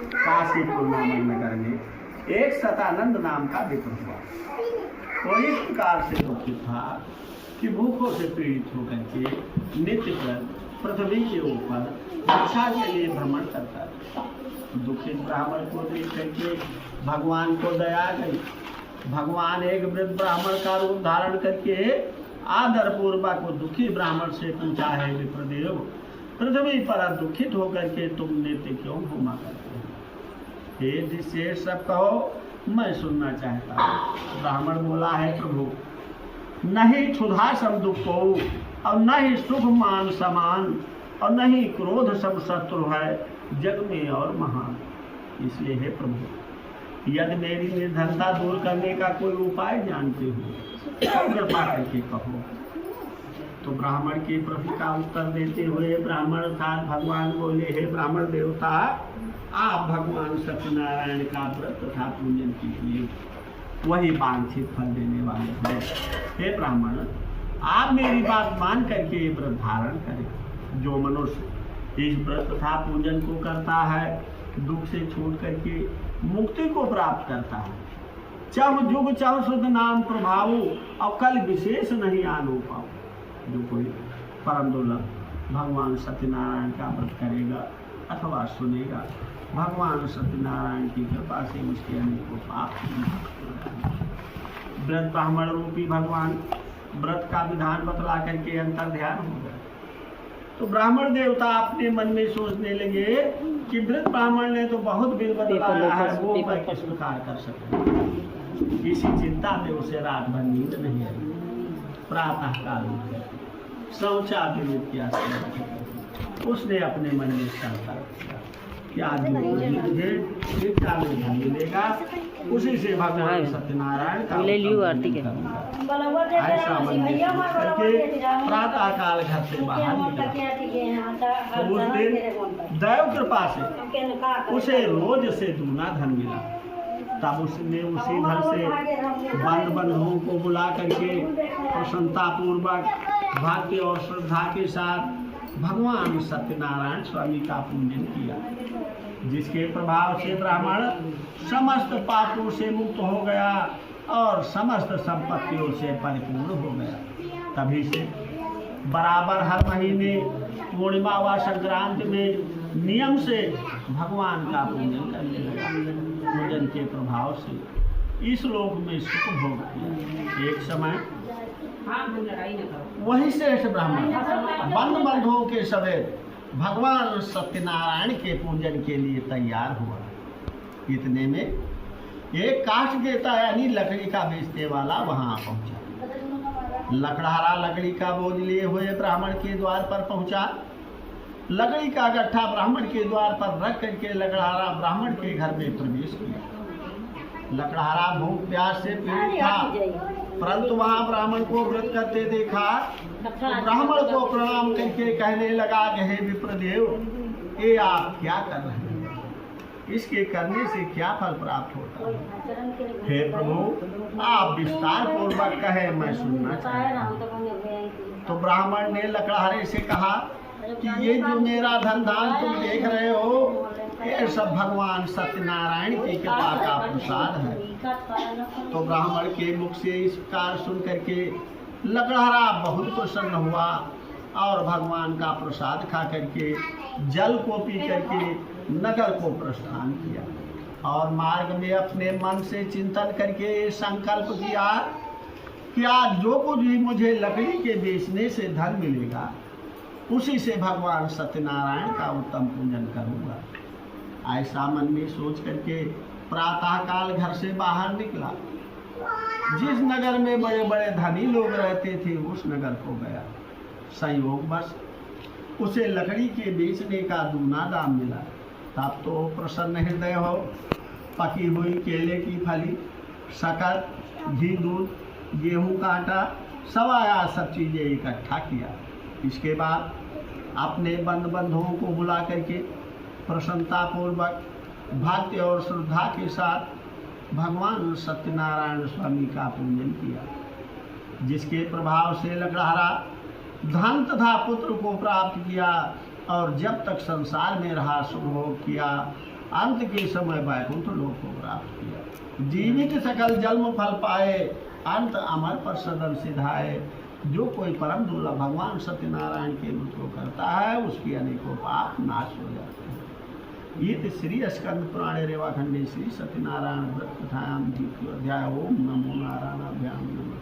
काशीपुर नामक नगर में एक सतानंद नाम का विप्र हुआ। वो इस प्रकार से दुखित था कि भूखों से पीड़ित होकर के नित्य पर पृथ्वी के ऊपर भिक्षा के लिए भ्रमण करता था। दुखित ब्राह्मण को देख करके भगवान को दया गई। भगवान एक वृद्ध ब्राह्मण का रूप धारण करके आदर पूर्वक दुखी ब्राह्मण से पूछा, है विप्रदेव, पृथ्वी पर दुखित होकर के तुम नित्य क्यों घूमा करते हो? हे जिससे सब कहो, मैं सुनना चाहता हूँ। ब्राह्मण बोला, है प्रभु, नहीं क्षुधा सम दुख हो और न ही सुख मान समान और न ही क्रोध सब शत्रु है जग में और महान। इसलिए हे प्रभु, यदि मेरी निर्धनता दूर करने का कोई उपाय जानते हो तो कृपा करके कहो। तो ब्राह्मण के प्रश्न का उत्तर देते हुए ब्राह्मण अर्थात भगवान बोले, हे ब्राह्मण देवता, आप भगवान सत्यनारायण का व्रत तथा पूजन कीजिए, वही वांछित फल देने वाले हैं। हे ब्राह्मण, आप मेरी बात मान करके ये व्रत धारण करें। जो मनुष्य इस व्रत तथा पूजन को करता है दुख से छूट करके मुक्ति को प्राप्त करता है। चव जुग चव शुद्ध नाम प्रभाव और कल विशेष नहीं आनो पाओ। जो कोई परम दुर्लभ भगवान सत्यनारायण का व्रत करेगा अथवा सुनेगा, भगवान सत्यनारायण की कृपा से उसके अनेकों पाप व्रत ब्राह्मण रूपी भगवान व्रत का विधान बतला करके अंतर ध्यान हो गए। तो ब्राह्मण देवता अपने मन में सोचने लगे कि वृद्ध ब्राह्मण ने तो बहुत बिल बतलाया है, वो मैं किस प्रकार कर सकूं। इसी चिंता में उसे रात भर नींद नहीं आई। प्रातः काल शौचा विवेक किया, उसने अपने मन में संकल्प किया कि आज मुझे शिक्षा में धन मिलेगा, उसी से भगवान सत्यनारायण का ले लियो आरती के। ऐसा मन में सोच करके प्रातः काल घर से बाहर निकला। तो उस दिन दैव कृपा से उसे रोज से दूना धन मिला। तब उसने उसी धन से बंद बंधुओं को बुला करके प्रसन्नता पूर्वक भक्ति और श्रद्धा के साथ भगवान सत्यनारायण स्वामी का पूजन किया, जिसके प्रभाव से ब्राह्मण समस्त पापों से मुक्त हो गया और समस्त संपत्तियों से परिपूर्ण हो गया। तभी से बराबर हर महीने पूर्णिमा व संक्रांति में नियम से भगवान का पूजन करने लगा। पूजन के प्रभाव से इस लोक में सुख भोग किया। एक समय वही श्रेष्ठ ब्राह्मण बंद बंधुओं के सवेत भगवान सत्यनारायण के पूजन के लिए तैयार हुआ। इतने में एक काष्ठ देता यानी लकड़ी का बेचने वाला वहां पहुंचा। लकड़हारा लकड़ी का बोझ लिए हुए ब्राह्मण के द्वार पर पहुंचा। लकड़ी का गट्ठा ब्राह्मण के द्वार पर रख करके लकड़हारा ब्राह्मण के घर में प्रवेश किया। लकड़हारा भूख प्यास से पीड़ित था, परंतु वहां ब्राह्मण को व्रत करते देखा तो ब्राह्मण को प्रणाम करके कहने लगा, हे विप्रदेव, ये आप क्या कर रहे हैं? इसके करने से क्या फल प्राप्त होता है? हे प्रभु, आप विस्तार पूर्वक कहे, मैं सुनना चाहता हूँ। तो ब्राह्मण ने लकड़हारे से कहा कि ये जो मेरा धन धान तुम देख रहे हो, ये सब भगवान सत्यनारायण की कृपा का प्रसाद है। तो ब्राह्मण के मुख से इस प्रकार सुन करके लकड़हारा बहुत प्रसन्न हुआ और भगवान का प्रसाद खा करके जल को पी करके नगर को प्रस्थान किया और मार्ग में अपने मन से चिंतन करके संकल्प किया कि आज जो कुछ भी मुझे लकड़ी के बेचने से धन मिलेगा, उसी से भगवान सत्यनारायण का उत्तम पूजन करूँगा। ऐसा मन में सोच करके प्रातः काल घर से बाहर निकला। जिस नगर में बड़े बड़े धनी लोग रहते थे उस नगर को गया। संयोगवश उसे लकड़ी के बेचने का दूना दाम मिला। तब तो प्रसन्न हृदय हो पकी हुई केले की फली, शक्कर, घी, दूध, गेहूं का आटा, सवाया सब चीज़ें इकट्ठा किया। इसके बाद अपने बंद बंधुओं को बुला करके प्रसन्नता पूर्वक भक्ति और श्रद्धा के साथ भगवान सत्यनारायण स्वामी का पूजन किया, जिसके प्रभाव से लकड़हारा धन तथा पुत्र को प्राप्त किया और जब तक संसार में रहा सुख भोग किया अंत के समय वैकुंठ लोक को प्राप्त किया। जीवित सकल जन्म फल पाए, अंत अमर पर सदन सिधाए। जो कोई परम दुर्लभ भगवान सत्यनारायण के रूप को करता है, उसकी अनेकों पाप नाश हो जाते हैं। ये श्री स्कंद पुराणे रेवाखंडे श्री सत्यनारायण व्रत कथायाम द्वितीय अध्याय। ओम नमो नारायणाभ्याम नमः।